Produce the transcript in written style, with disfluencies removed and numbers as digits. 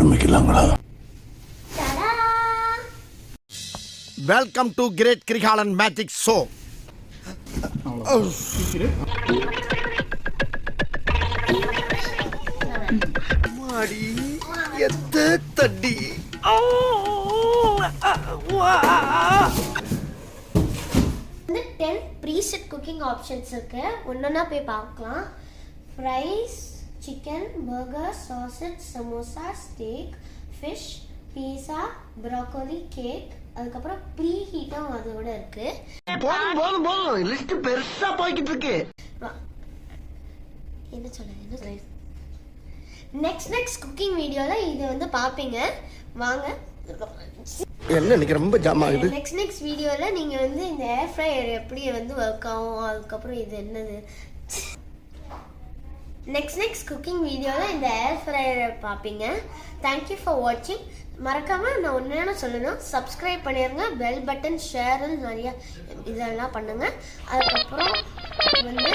ஆரம்பிக்கலாங்களா? Welcome to great Kirikalan magic show. மாடி எத்த தடி வந்து 10 ப்ரீசெட் குக்கிங் ஆப்ஷன்ஸ் இருக்கு. ஒன்னொன்னா போய் பார்க்கலாம். Fries, chicken, burger, sausage, samosa, steak, fish, pizza, broccoli, cake, அதுக்கப்புறம் ப்ரீ ஹீட்டும் அதோட இருக்கு. போதும் லிஸ்ட் பெருசா போய்கிட்டு இருக்கு. என்ன சொல்ல நெக்ஸ்ட் குக்கிங் வீடியோல இது வந்து பாப்பீங்க. வாங்க. என்ன இன்னைக்கு ரொம்ப ஜாம் ஆகுது. நெக்ஸ்ட் வீடியோல நீங்க வந்து இந்த ஏர் ஃப்ரையர் எப்படி வந்து ஒர்க் ஆகும், அதுக்கப்புறம் இது என்னது, நெக்ஸ்ட் குக்கிங் வீடியோல இந்த ஏர் ஃப்ரையரை பாப்பீங்க. தேங்க்யூ ஃபார் வாட்சிங். மறக்காம நான் ஒன்னு சொல்லணும், சப்ஸ்கிரைப் பண்ணிருங்க, பெல் பட்டன், ஷேர் நிறைய இதெல்லாம் பண்ணுங்க. அதுக்கப்புறம் வந்து